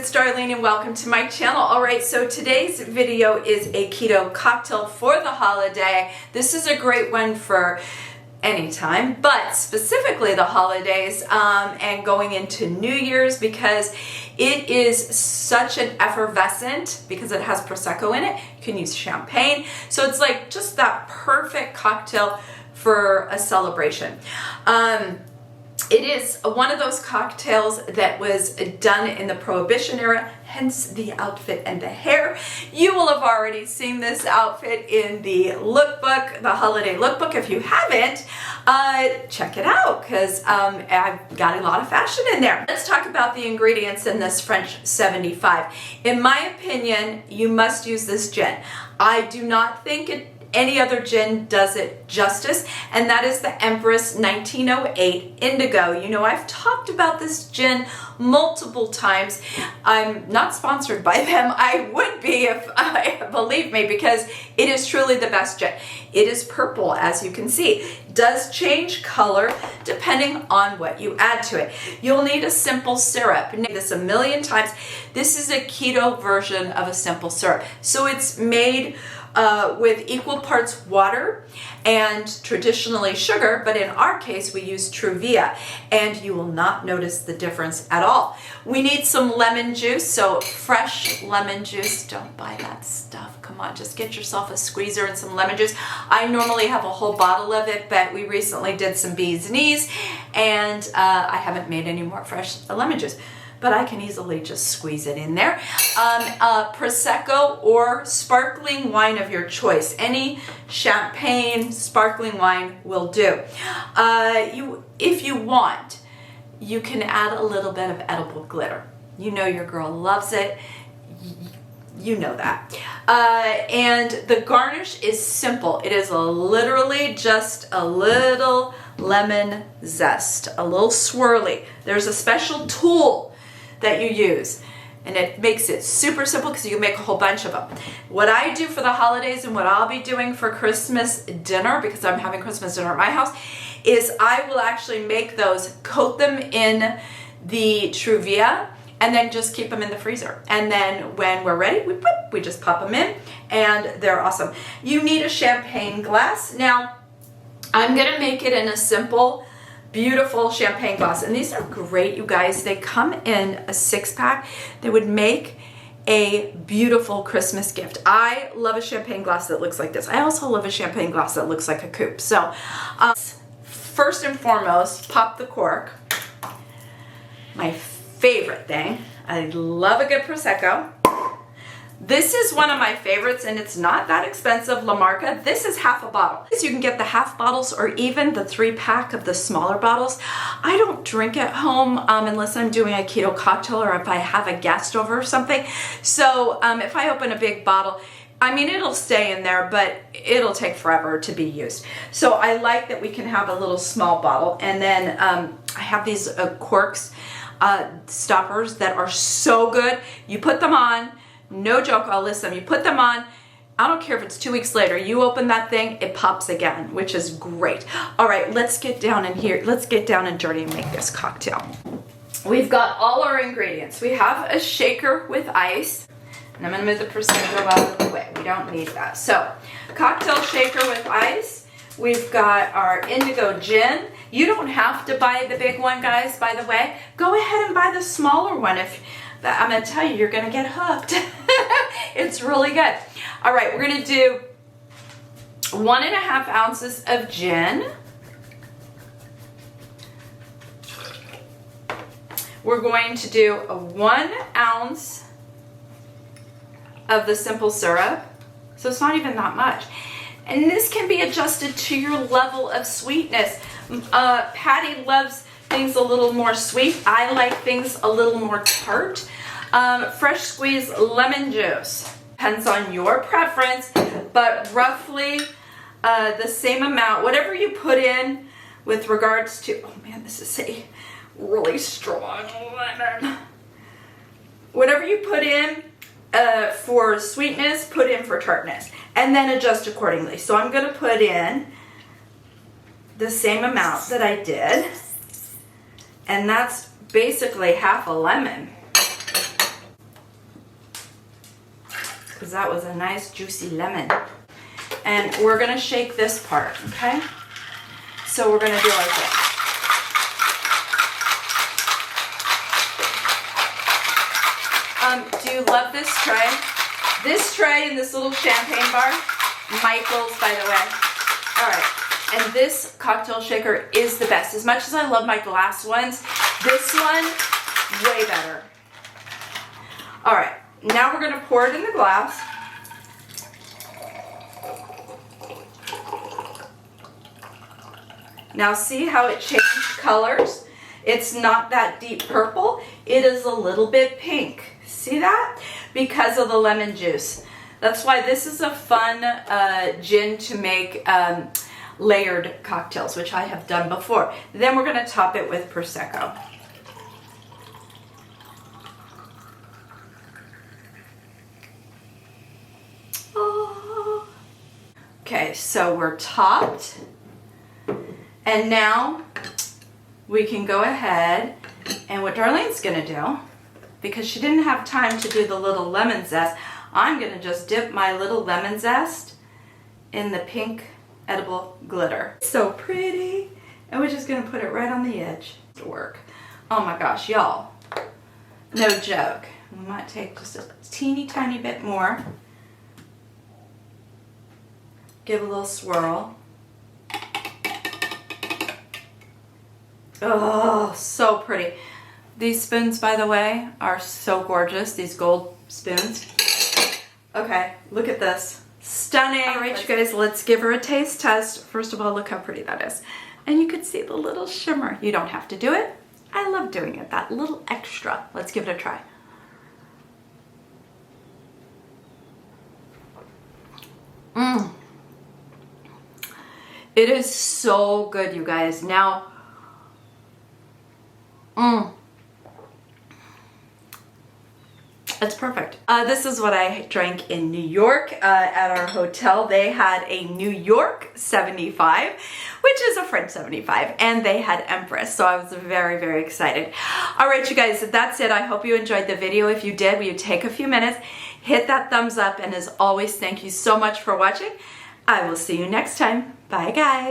it's Darlene and welcome to my channel. Alright, so today's video is a keto cocktail for the holiday. This is a great one for anytime, but specifically the holidays and going into New Year's because it is such an effervescent, because it has Prosecco in it. You can use champagne. So it's like just that perfect cocktail for a celebration. It is one of those cocktails that was done in the Prohibition era, hence the outfit and the hair. You will have already seen this outfit in the lookbook, the holiday lookbook. If you haven't, check it out because I've got a lot of fashion in there. Let's talk about the ingredients in this French 75. In my opinion, you must use this gin. I do not think any other gin does it justice, and that is the Empress 1908 Indigo. You know, I've talked about this gin multiple times. I'm not sponsored by them. I would be if believe me, because it is truly the best gin. It is purple, as you can see. It does change color depending on what you add to it. You'll need a simple syrup. I've made this a million times. This is a keto version of a simple syrup. So it's made with equal parts water and traditionally sugar, but in our case we use Truvia, and you will not notice the difference at all. We need some lemon juice, so fresh lemon juice. Don't buy that stuff. Come on, just get yourself a squeezer and some lemon juice. I normally have a whole bottle of it, but we recently did some bee's knees, and I haven't made any more fresh lemon juice. But I can easily just squeeze it in there. Prosecco or sparkling wine of your choice. Any champagne, sparkling wine will do. If you want, you can add a little bit of edible glitter. You know your girl loves it. You know that. And the garnish is simple. It is literally just a little lemon zest, a little swirly. There's a special tool that you use, and it makes it super simple because you can make a whole bunch of them. What I do for the holidays and what I'll be doing for Christmas dinner, because I'm having Christmas dinner at my house, is I will actually make those, coat them in the Truvia, and then just keep them in the freezer. And then when we're ready, we just pop them in, and they're awesome. You need a champagne glass. Now, I'm gonna make it in a simple, beautiful champagne glass, and these are great, you guys. They come in a 6-pack. They would make a beautiful Christmas gift. I love a champagne glass that looks like this. I also love a champagne glass that looks like a coupe. So first and foremost, pop the cork. My favorite thing. I love a good Prosecco. This is one of my favorites, and it's not that expensive. La Marca. This is half a bottle. You can get the half bottles or even the 3-pack of the smaller bottles. I don't drink at home unless I'm doing a keto cocktail or if I have a guest over or something. So if I open a big bottle, I mean, it'll stay in there, but it'll take forever to be used. So I like that we can have a little small bottle. And then I have these corks, stoppers that are so good. You put them on. No joke, I'll list them. You put them on, I don't care if it's 2 weeks later, you open that thing, it pops again, which is great. All right, let's get down in here. Let's get down and dirty and make this cocktail. We've got all our ingredients. We have a shaker with ice, and I'm gonna move the Prosecco out of the way. We don't need that. So, cocktail shaker with ice. We've got our indigo gin. You don't have to buy the big one, guys, by the way. Go ahead and buy the smaller one. I'm going to tell you, you're going to get hooked. It's really good. All right, we're going to do 1.5 ounces of gin. We're going to do 1 ounce of the simple syrup. So it's not even that much. And this can be adjusted to your level of sweetness. Patty loves things a little more sweet. I like things a little more tart. Fresh squeezed lemon juice. Depends on your preference, but roughly the same amount. Whatever you put in with regards to, oh man, this is a really strong lemon. Whatever you put in for sweetness, put in for tartness, and then adjust accordingly. So I'm going to put in the same amount that I did, and that's basically half a lemon. because that was a nice juicy lemon. And we're gonna shake this part, okay? So we're gonna do like this. Do you love this tray? This tray and this little champagne bar, Michael's, by the way. All right, and this cocktail shaker is the best. As much as I love my glass ones, this one, way better. All right, now we're gonna pour it in the glass. Now see how it changed colors? It's not that deep purple, it is a little bit pink. See that? Because of the lemon juice. That's why this is a fun gin to make layered cocktails, which I have done before. Then we're gonna top it with Prosecco. Oh. Okay, so we're topped. And now we can go ahead and what Darlene's gonna do, because she didn't have time to do the little lemon zest, I'm gonna just dip my little lemon zest in the pink edible glitter. So pretty. And we're just gonna put it right on the edge to work. Oh my gosh, y'all, no joke. We might take just a teeny tiny bit more. Give a little swirl. Oh, so pretty. These spoons, by the way, are so gorgeous. These gold spoons. Okay, look at this. Stunning. All right, you guys, let's give her a taste test. First of all, look how pretty that is. And you can see the little shimmer. You don't have to do it. I love doing it, that little extra. Let's give it a try. Mmm. It is so good, you guys. Now, it's perfect. This is what I drank in New York at our hotel. They had a New York 75, which is a French 75, and they had Empress, so I was very, very excited. All right, you guys, that's it. I hope you enjoyed the video. If you did, will you take a few minutes, hit that thumbs up, and as always, thank you so much for watching. I will see you next time. Bye, guys.